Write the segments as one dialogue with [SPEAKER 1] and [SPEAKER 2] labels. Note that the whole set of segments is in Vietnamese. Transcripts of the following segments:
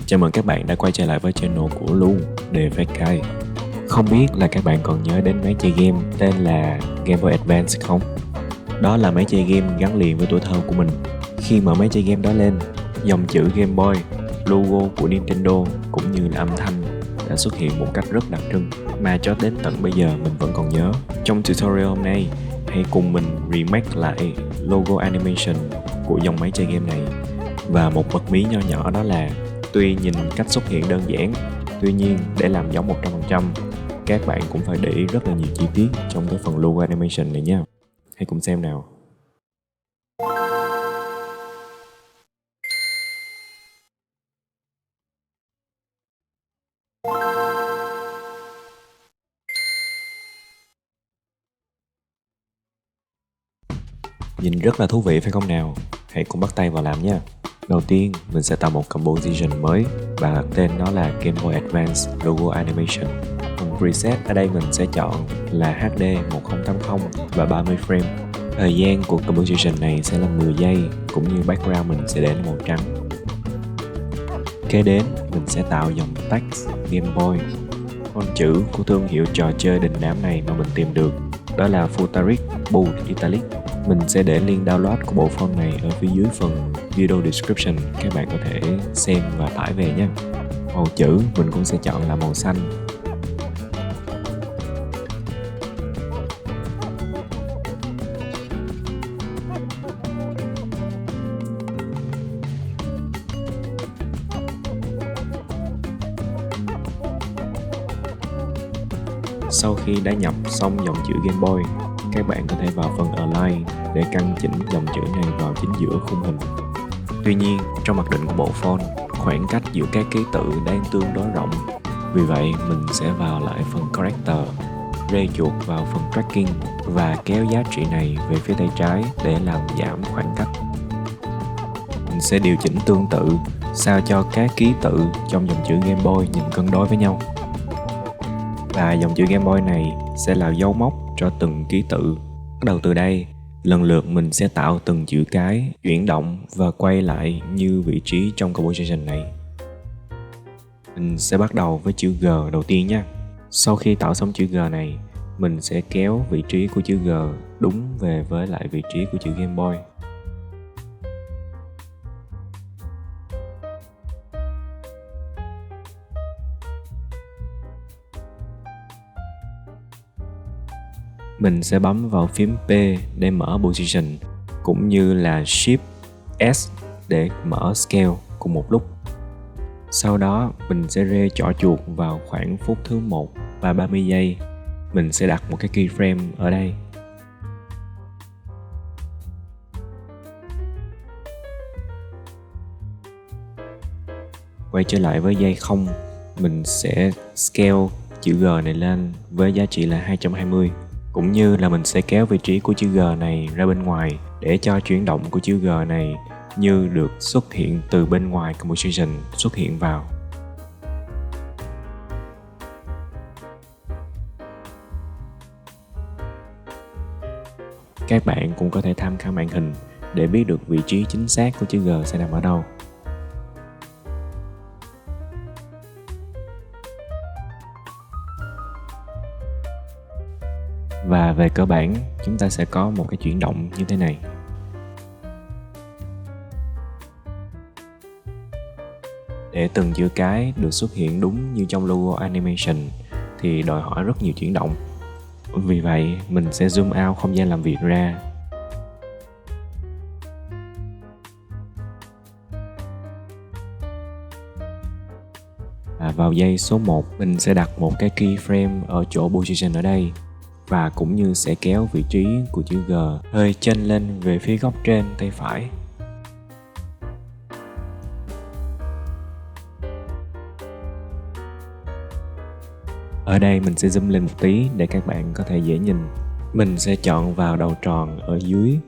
[SPEAKER 1] Chào mừng các bạn đã quay trở lại với channel của Lu DVK. Không biết là các bạn còn nhớ đến máy chơi game tên là Game Boy Advance không? Đó là máy chơi game gắn liền với tuổi thơ của mình. Khi mở máy chơi game đó lên, dòng chữ Game Boy, logo của Nintendo cũng như là âm thanh đã xuất hiện một cách rất đặc trưng mà cho đến tận bây giờ mình vẫn còn nhớ. Trong tutorial hôm nay, hãy cùng mình remake lại logo animation của dòng máy chơi game này. Và một bật mí nho nhỏ đó là tuy nhìn cách xuất hiện đơn giản, tuy nhiên để làm giống 100%, các bạn cũng phải để ý rất là nhiều chi tiết trong cái phần logo animation này nha. Hãy cùng xem nào. Nhìn rất là thú vị phải không nào? Hãy cùng bắt tay vào làm nha. Đầu tiên, mình sẽ tạo một composition mới và đặt tên nó là Game Boy Advance Logo Animation. Phần preset ở đây mình sẽ chọn là HD 1080 và 30 frame. Thời gian của composition này sẽ là 10 giây, cũng như background mình sẽ để là màu trắng. Kế đến, mình sẽ tạo dòng text Game Boy. Con chữ của thương hiệu trò chơi đình đám này mà mình tìm được đó là Futaric Bold Italic. Mình sẽ để link download của bộ font này ở phía dưới phần video description, các bạn có thể xem và tải về nhé. Màu chữ mình cũng sẽ chọn là màu xanh. Sau khi đã nhập xong dòng chữ Game Boy, các bạn có thể vào phần Align để căn chỉnh dòng chữ này vào chính giữa khung hình. Tuy nhiên, trong mặc định của bộ font, khoảng cách giữa các ký tự đang tương đối rộng. Vì vậy, mình sẽ vào lại phần Character, rê chuột vào phần Tracking và kéo giá trị này về phía tay trái để làm giảm khoảng cách. Mình sẽ điều chỉnh tương tự sao cho các ký tự trong dòng chữ Game Boy nhìn cân đối với nhau. Và dòng chữ Game Boy này sẽ là dấu mốc cho từng ký tự. Bắt đầu từ đây, lần lượt mình sẽ tạo từng chữ cái, chuyển động và quay lại như vị trí trong composition này. Mình sẽ bắt đầu với chữ G đầu tiên nha. Sau khi tạo xong chữ G này, mình sẽ kéo vị trí của chữ G đúng về với lại vị trí của chữ Game Boy. Mình sẽ bấm vào phím P để mở position, cũng như là Shift S để mở scale cùng một lúc. Sau đó mình sẽ rê chỏ chuột vào khoảng phút thứ 1 và 30 giây. Mình sẽ đặt một cái keyframe ở đây. Quay trở lại với giây 0, mình sẽ scale chữ G này lên với giá trị là 220. Cũng như là mình sẽ kéo vị trí của chữ G này ra bên ngoài để cho chuyển động của chữ G này như được xuất hiện từ bên ngoài composition xuất hiện vào. Các bạn cũng có thể tham khảo màn hình để biết được vị trí chính xác của chữ G sẽ nằm ở đâu. Và về cơ bản, chúng ta sẽ có một cái chuyển động như thế này. Để từng chữ cái được xuất hiện đúng như trong logo animation thì đòi hỏi rất nhiều chuyển động. Vì vậy, mình sẽ zoom out không gian làm việc ra. Và vào giây số 1, mình sẽ đặt một cái keyframe ở chỗ position ở đây. Và cũng như sẽ kéo vị trí của chữ G hơi chênh lên về phía góc trên tay phải. Ở đây mình sẽ zoom lên một tí để các bạn có thể dễ nhìn. Mình sẽ chọn vào đầu tròn ở dưới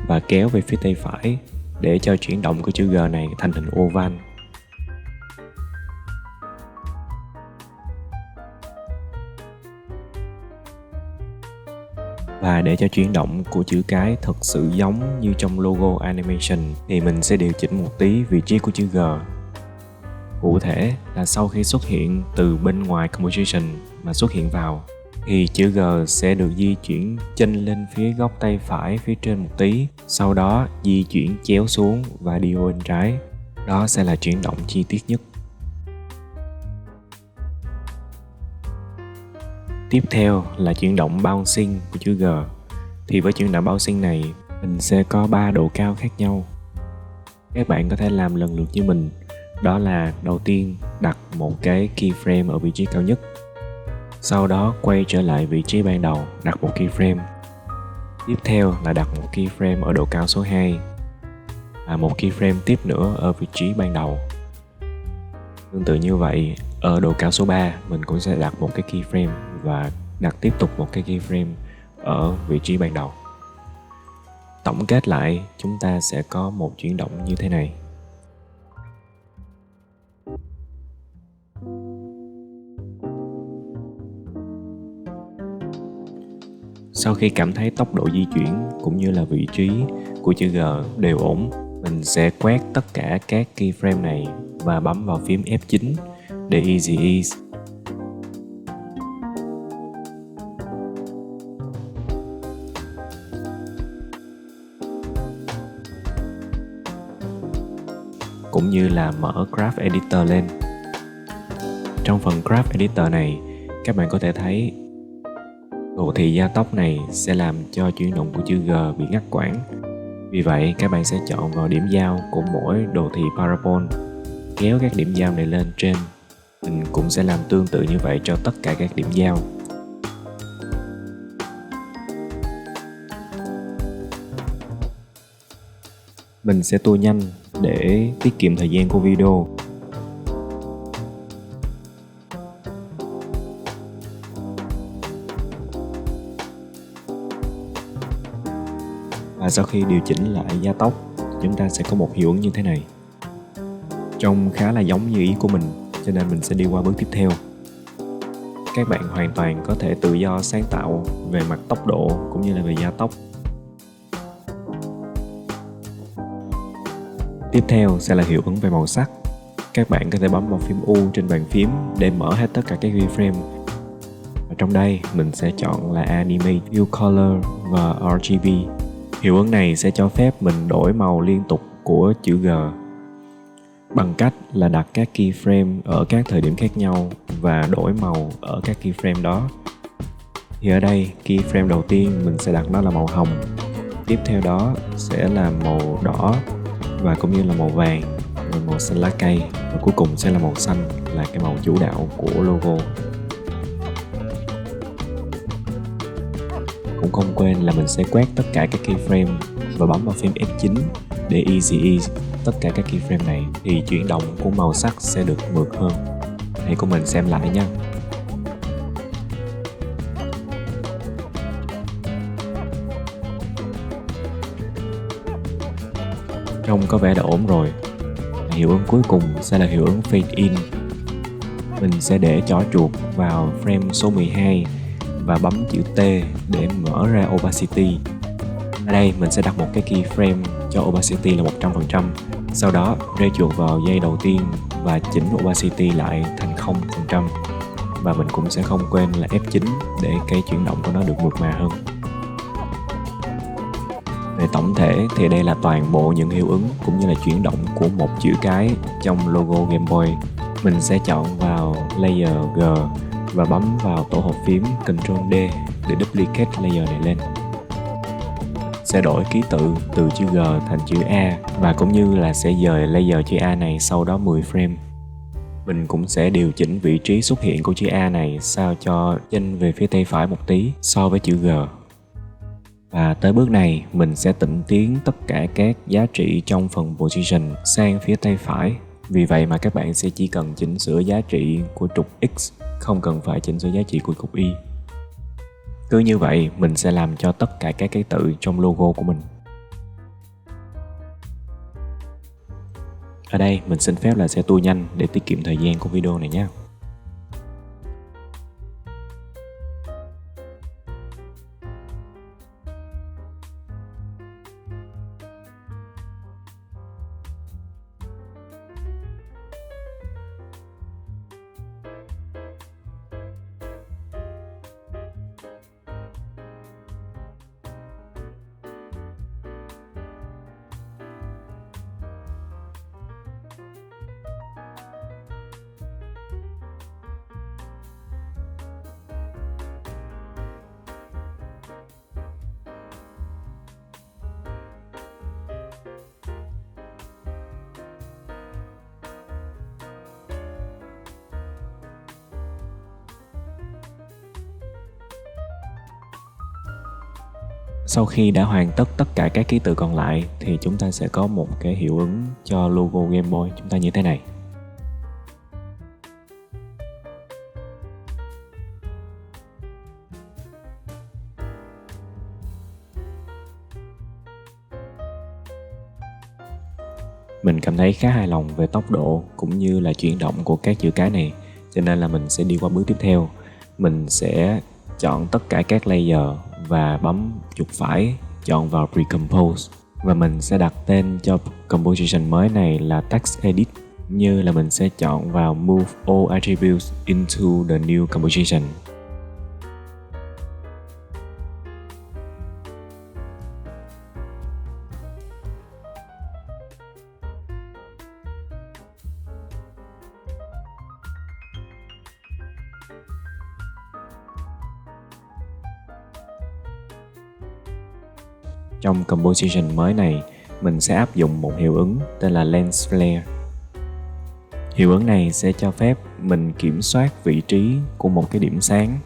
[SPEAKER 1] và kéo về phía tay phải để cho chuyển động của chữ G này thành hình oval. Và để cho chuyển động của chữ cái thật sự giống như trong logo animation thì mình sẽ điều chỉnh một tí vị trí của chữ G. Cụ thể là sau khi xuất hiện từ bên ngoài composition mà xuất hiện vào, thì chữ G sẽ được di chuyển chênh lên phía góc tay phải phía trên một tí, sau đó di chuyển chéo xuống và đi ô bên trái. Đó sẽ là chuyển động chi tiết nhất. Tiếp theo là chuyển động bouncing của chữ G. Thì với chuyển động bouncing này, mình sẽ có 3 độ cao khác nhau. Các bạn có thể làm lần lượt như mình. Đó là đầu tiên đặt một cái keyframe ở vị trí cao nhất. Sau đó quay trở lại vị trí ban đầu, đặt một keyframe. Tiếp theo là đặt một keyframe ở độ cao số 2 và một keyframe tiếp nữa ở vị trí ban đầu. Tương tự như vậy, ở độ cao số 3 mình cũng sẽ đặt một cái keyframe và đặt tiếp tục một cái keyframe ở vị trí ban đầu. Tổng kết lại, chúng ta sẽ có một chuyển động như thế này. Sau khi cảm thấy tốc độ di chuyển cũng như là vị trí của chữ G đều ổn, mình sẽ quét tất cả các keyframe này và bấm vào phím F9 để Easy Ease. Cũng như là mở Graph Editor lên. Trong phần Graph Editor này, các bạn có thể thấy đồ thị gia tốc này sẽ làm cho chuyển động của chữ G bị ngắt quãng. Vì vậy, các bạn sẽ chọn vào điểm giao của mỗi đồ thị parabol, kéo các điểm giao này lên trên. Mình cũng sẽ làm tương tự như vậy cho tất cả các điểm giao. Mình sẽ tua nhanh để tiết kiệm thời gian của video. Và sau khi điều chỉnh lại gia tốc, chúng ta sẽ có một hiệu ứng như thế này. Trông khá là giống như ý của mình, cho nên mình sẽ đi qua bước tiếp theo. Các bạn hoàn toàn có thể tự do sáng tạo về mặt tốc độ cũng như là về gia tốc. Tiếp theo sẽ là hiệu ứng về màu sắc. Các bạn có thể bấm vào phím U trên bàn phím để mở hết tất cả các keyframe. Và trong đây mình sẽ chọn là Animate, View Color và RGB. Hiệu ứng này sẽ cho phép mình đổi màu liên tục của chữ G bằng cách là đặt các keyframe ở các thời điểm khác nhau và đổi màu ở các keyframe đó. Thì ở đây keyframe đầu tiên mình sẽ đặt nó là màu hồng, tiếp theo đó sẽ là màu đỏ và cũng như là màu vàng, rồi màu xanh lá cây và cuối cùng sẽ là màu xanh, là cái màu chủ đạo của logo. Cũng không quên là mình sẽ quét tất cả các keyframe và bấm vào phím F9 để Easy Ease tất cả các keyframe này, thì chuyển động của màu sắc sẽ được mượt hơn. Hãy cùng mình xem lại nha. Trông có vẻ đã ổn rồi. Hiệu ứng cuối cùng sẽ là hiệu ứng Fade In. Mình sẽ để chỏ chuột vào frame số 12 và bấm chữ T để mở ra Opacity. Ở đây mình sẽ đặt một cái keyframe cho Opacity là 100%. Sau đó rê chuột vào giây đầu tiên và chỉnh Opacity lại thành 0%. Và mình cũng sẽ không quên là F9 để cái chuyển động của nó được mượt mà hơn. Về tổng thể thì đây là toàn bộ những hiệu ứng cũng như là chuyển động của một chữ cái trong logo Game Boy. Mình sẽ chọn vào Layer G và bấm vào tổ hợp phím Ctrl D để duplicate layer này lên. Sẽ đổi ký tự từ chữ G thành chữ A và cũng như là sẽ dời layer chữ A này sau đó 10 frame. Mình cũng sẽ điều chỉnh vị trí xuất hiện của chữ A này sao cho chênh về phía tay phải một tí so với chữ G. Và tới bước này mình sẽ tịnh tiến tất cả các giá trị trong phần position sang phía tay phải. Vì vậy mà các bạn sẽ chỉ cần chỉnh sửa giá trị của trục X, không cần phải chỉnh sửa giá trị của trục Y. Cứ như vậy mình sẽ làm cho tất cả các ký tự trong logo của mình. Ở đây mình xin phép là sẽ tua nhanh để tiết kiệm thời gian của video này nhé. Sau khi đã hoàn tất tất cả các ký tự còn lại thì chúng ta sẽ có một cái hiệu ứng cho logo Game Boy chúng ta như thế này. Mình cảm thấy khá hài lòng về tốc độ cũng như là chuyển động của các chữ cái này, cho nên là mình sẽ đi qua bước tiếp theo. Mình sẽ chọn tất cả các layer và bấm chuột phải chọn vào Pre-Compose, và mình sẽ đặt tên cho composition mới này là Text Edit, như là mình sẽ chọn vào Move all attributes into the new composition. Trong composition mới này, mình sẽ áp dụng một hiệu ứng tên là Lens Flare. Hiệu ứng này sẽ cho phép mình kiểm soát vị trí của một cái điểm sáng.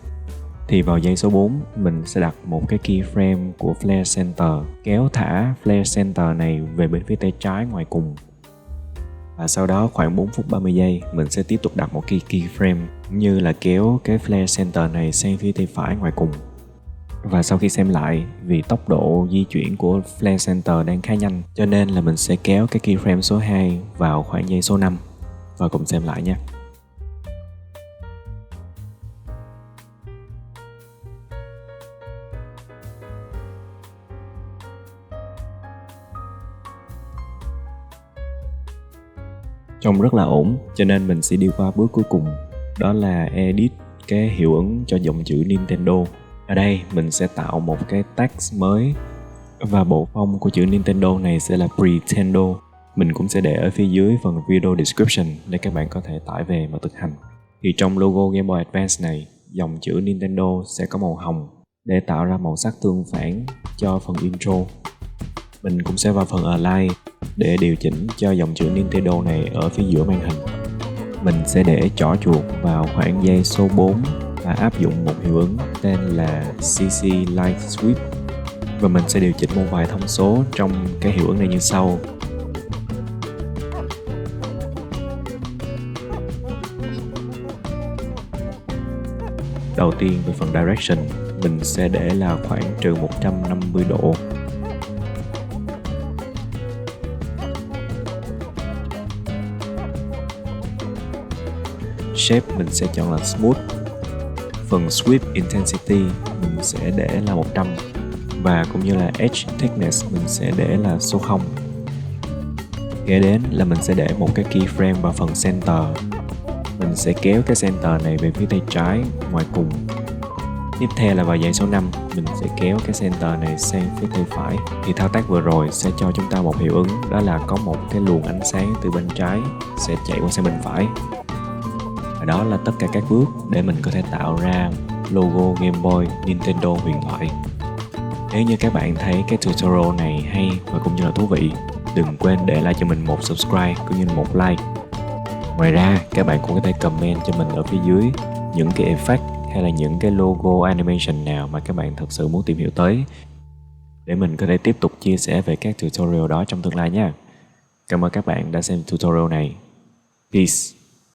[SPEAKER 1] Thì vào giây số 4, mình sẽ đặt một cái keyframe của Flare Center, kéo thả Flare Center này về bên phía tay trái ngoài cùng. Và sau đó khoảng 4 phút 30 giây, mình sẽ tiếp tục đặt một cái keyframe như là kéo cái Flare Center này sang phía tay phải ngoài cùng. Và sau khi xem lại, vì tốc độ di chuyển của Flare Center đang khá nhanh, cho nên là mình sẽ kéo cái keyframe số 2 vào khoảng giây số 5. Và cùng xem lại nhé. Trông rất là ổn, cho nên mình sẽ đi qua bước cuối cùng, đó là edit cái hiệu ứng cho dòng chữ Nintendo. Ở đây mình sẽ tạo một cái text mới, và bộ phông của chữ Nintendo này sẽ là Pretendo. Mình cũng sẽ để ở phía dưới phần video description để các bạn có thể tải về mà thực hành. Thì trong logo Game Boy Advance này, dòng chữ Nintendo sẽ có màu hồng để tạo ra màu sắc tương phản cho phần intro. Mình cũng sẽ vào phần Align để điều chỉnh cho dòng chữ Nintendo này ở phía giữa màn hình. Mình sẽ để trỏ chuột vào khoảng giây số 4 và áp dụng một hiệu ứng tên là CC Light Sweep. Và mình sẽ điều chỉnh một vài thông số trong cái hiệu ứng này như sau. Đầu tiên về phần Direction, mình sẽ để là khoảng trừ 150 độ. Shape mình sẽ chọn là Smooth. Phần Sweep Intensity mình sẽ để là 100. Và cũng như là Edge Thickness mình sẽ để là số 0. Kế đến là mình sẽ để một cái keyframe vào phần Center. Mình sẽ kéo cái Center này về phía tay trái ngoài cùng. Tiếp theo là vào giây số 5, mình sẽ kéo cái Center này sang phía tay phải. Thì thao tác vừa rồi sẽ cho chúng ta một hiệu ứng, đó là có một cái luồng ánh sáng từ bên trái sẽ chạy qua sang bên phải. Và đó là tất cả các bước để mình có thể tạo ra logo Game Boy Nintendo huyền thoại. Nếu như các bạn thấy cái tutorial này hay và cũng như là thú vị, đừng quên để lại cho mình một subscribe cũng như một like. Ngoài ra, các bạn cũng có thể comment cho mình ở phía dưới những cái effect hay là những cái logo animation nào mà các bạn thật sự muốn tìm hiểu tới, để mình có thể tiếp tục chia sẻ về các tutorial đó trong tương lai nha. Cảm ơn các bạn đã xem tutorial này. Peace!